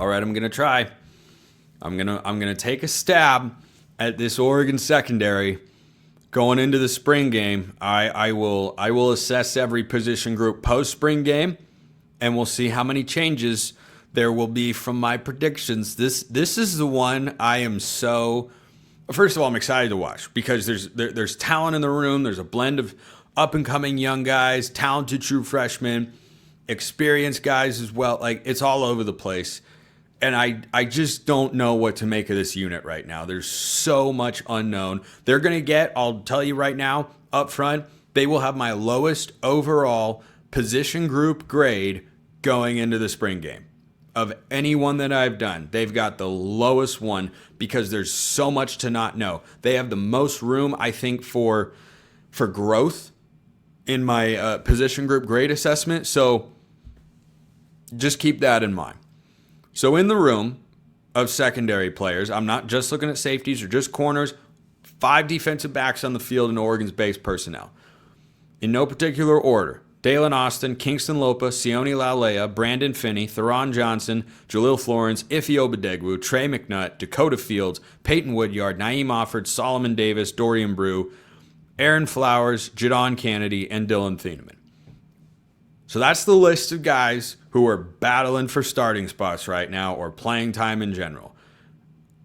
All right, I'm going to try. I'm going to take a stab at this Oregon secondary going into the spring game. I will assess every position group post spring game, and we'll see how many changes there will be from my predictions. This is the one I am so. First of all, I'm excited to watch because there's talent in the room. There's a blend of up and coming young guys, talented true freshmen, experienced guys as well. Like, it's all over the place. And I just don't know what to make of this unit right now. There's so much unknown. They're going to get, I'll tell you right now, up front, they will have my lowest overall position group grade going into the spring game. Of anyone that I've done, they've got the lowest one because there's so much to not know. They have the most room, I think, for growth in my position group grade assessment. So just keep that in mind. So in the room of secondary players, I'm not just looking at safeties or just corners, 5 defensive backs on the field in Oregon's base personnel. In no particular order: Dalen Austin, Kingston Lopa, Sione Laulea, Brandon Finney, Theron Johnson, Jalil Florence, Ife Obadegwu, Trey McNutt, Dakota Fields, Peyton Woodyard, Naeem Offord, Solomon Davis, Dorian Brew, Aaron Flowers, Jadon Kennedy, and Dillon Thieneman. So that's the list of guys who are battling for starting spots right now or playing time in general.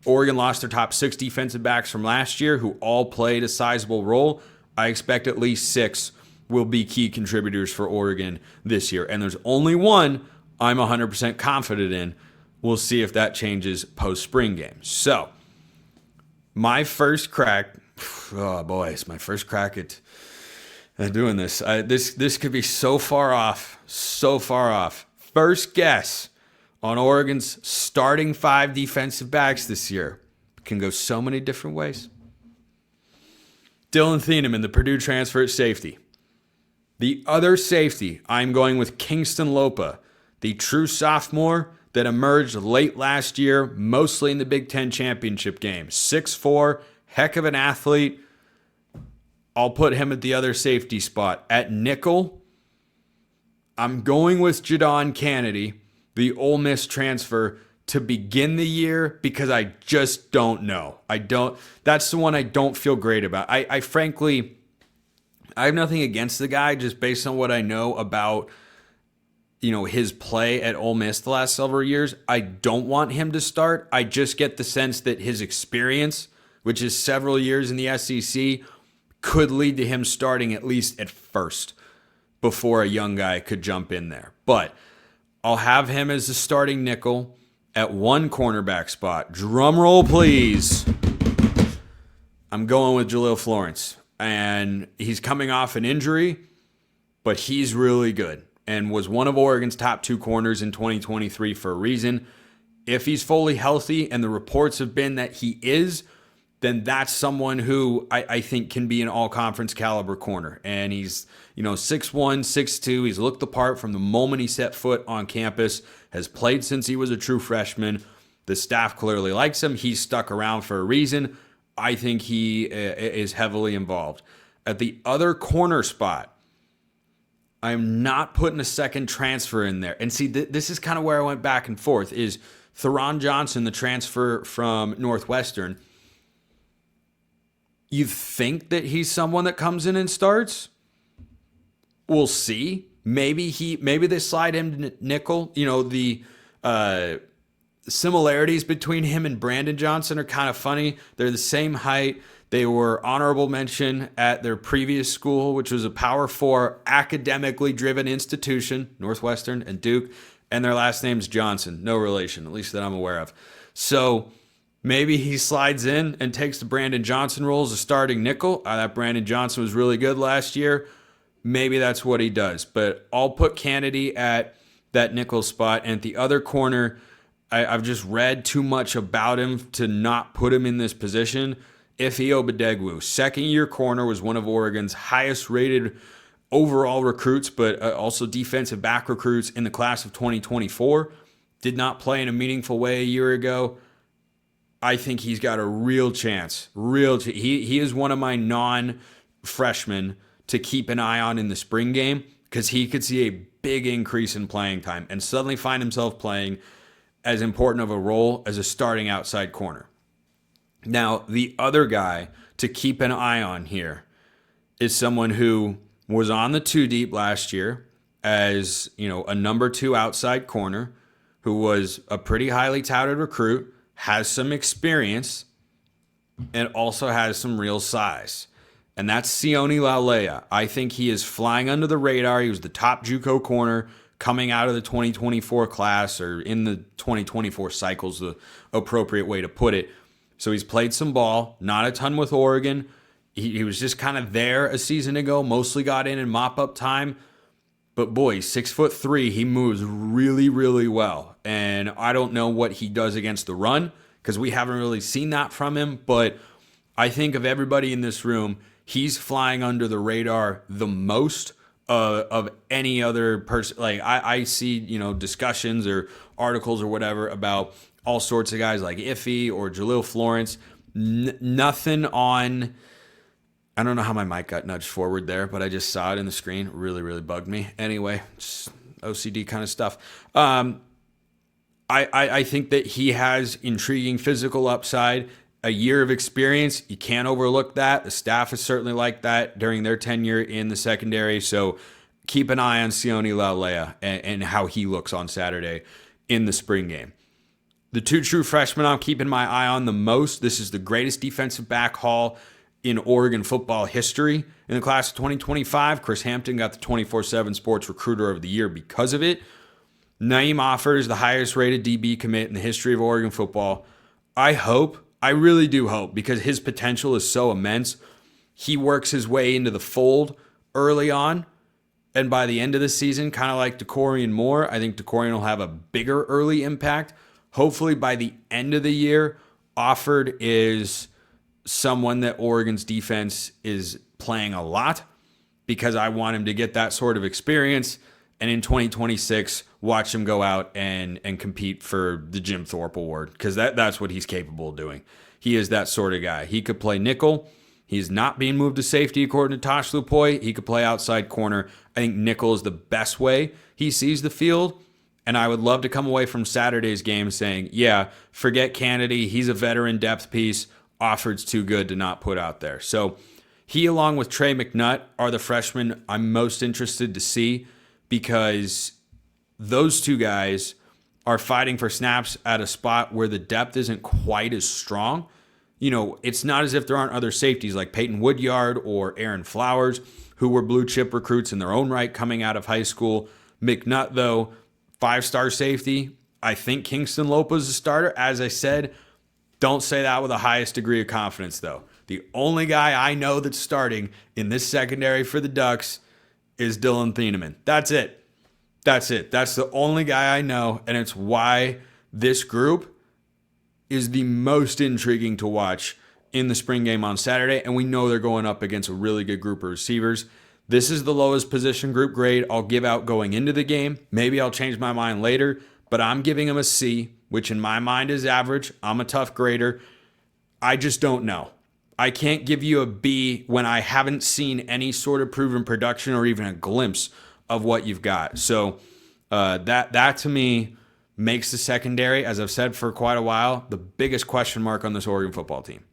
Oregon lost their top 6 defensive backs from last year who all played a sizable role. I expect at least 6 will be key contributors for Oregon this year. And there's only one I'm 100% confident in. We'll see if that changes post-spring game. So, my first crack, oh boy, it's my first crack at doing this. This could be so far off, so far off. First guess on Oregon's starting 5 defensive backs this year can go so many different ways. Dillon Thieneman, the Purdue transfer at safety. The other safety, I'm going with Kingston Lopa, the true sophomore that emerged late last year, mostly in the Big Ten championship game. 6'4", heck of an athlete. I'll put him at the other safety spot. At nickel, I'm going with Jadon Kennedy, the Ole Miss transfer, to begin the year because I just don't know. That's the one I don't feel great about. I frankly, I have nothing against the guy just based on what I know about, his play at Ole Miss the last several years. I don't want him to start. I just get the sense that his experience, which is several years in the SEC, could lead to him starting at least at first before a young guy could jump in there. But I'll have him as the starting nickel at one cornerback spot. Drum roll, please. I'm going with Jalil Florence. And he's coming off an injury, but he's really good and was one of Oregon's top 2 corners in 2023 for a reason. If he's fully healthy, and the reports have been that he is, then that's someone who I think can be an all-conference caliber corner. And he's, 6'1", 6'2". He's looked the part from the moment he set foot on campus, has played since he was a true freshman. The staff clearly likes him. He's stuck around for a reason. I think he is heavily involved. At the other corner spot, I'm not putting a second transfer in there. And see, this is kind of where I went back and forth, is Theron Johnson, the transfer from Northwestern. You think that he's someone that comes in and starts? We'll see. Maybe they slide him to nickel. The similarities between him and Brandon Johnson are kind of funny. They're the same height. They were honorable mention at their previous school, which was a Power 4 academically driven institution, Northwestern and Duke, and their last name's Johnson. No relation, at least that I'm aware of. So maybe he slides in and takes the Brandon Johnson role as a starting nickel. That Brandon Johnson was really good last year. Maybe that's what he does. But I'll put Kennedy at that nickel spot. And at the other corner, I've just read too much about him to not put him in this position. Ife Obadegwu, second-year corner, was one of Oregon's highest-rated overall recruits, but also defensive back recruits in the class of 2024. Did not play in a meaningful way a year ago. I think he's got a real chance. He is one of my non-freshmen to keep an eye on in the spring game because he could see a big increase in playing time and suddenly find himself playing as important of a role as a starting outside corner. Now, the other guy to keep an eye on here is someone who was on the 2 deep last year as, a number 2 outside corner, who was a pretty highly touted recruit, has some experience, and also has some real size. And that's Sione Laulea. I think he is flying under the radar. He was the top JUCO corner coming out of the 2024 class, or in the 2024 cycle's the appropriate way to put it. So he's played some ball, not a ton with Oregon. He was just kind of there a season ago, mostly got in mop-up time. But boy, 6'3", he moves really, really well. And I don't know what he does against the run, because we haven't really seen that from him. But I think of everybody in this room, he's flying under the radar the most of any other person. Like I see, discussions or articles or whatever about all sorts of guys like Iffy or Jaleel Florence. Nothing on. I don't know how my mic got nudged forward there, but I just saw it in the screen. It really, really bugged me. Anyway, just OCD kind of stuff. I think that he has intriguing physical upside, a year of experience. You can't overlook that. The staff is certainly like that during their tenure in the secondary. So keep an eye on Sione Laulea and how he looks on Saturday in the spring game. The 2 true freshmen I'm keeping my eye on the most. This is the greatest defensive back haul in Oregon football history in the class of 2025. Chris Hampton got the 24/7 Sports Recruiter of the Year because of it. Naeem Offer is the highest rated DB commit in the history of Oregon football. I really do hope, because his potential is so immense, he works his way into the fold early on. And by the end of the season, kind of like DeCorian Moore, I think DeCorian will have a bigger early impact. Hopefully by the end of the year, Offord is someone that Oregon's defense is playing a lot, because I want him to get that sort of experience. And in 2026, watch him go out and compete for the Jim Thorpe Award, because that's what he's capable of doing. He is that sort of guy. He could play nickel. He's not being moved to safety, according to Tosh Lupoy. He could play outside corner. I think nickel is the best way he sees the field. And I would love to come away from Saturday's game saying, yeah, forget Kennedy. He's a veteran depth piece. Offord's too good to not put out there. So he, along with Trey McNutt, are the freshmen I'm most interested to see, because those 2 guys are fighting for snaps at a spot where the depth isn't quite as strong. It's not as if there aren't other safeties like Peyton Woodyard or Aaron Flowers, who were blue chip recruits in their own right coming out of high school. McNutt, though, 5-star safety. I think Kingston Lopa's is a starter. As I said, don't say that with the highest degree of confidence, though. The only guy I know that's starting in this secondary for the Ducks is Dillon Thieneman. That's it. That's the only guy I know, and it's why this group is the most intriguing to watch in the spring game on Saturday, and we know they're going up against a really good group of receivers. This is the lowest position group grade I'll give out going into the game. Maybe I'll change my mind later, but I'm giving them a C, which in my mind is average. I'm a tough grader. I just don't know. I can't give you a B when I haven't seen any sort of proven production or even a glimpse of what you've got. So that to me makes the secondary, as I've said for quite a while, the biggest question mark on this Oregon football team.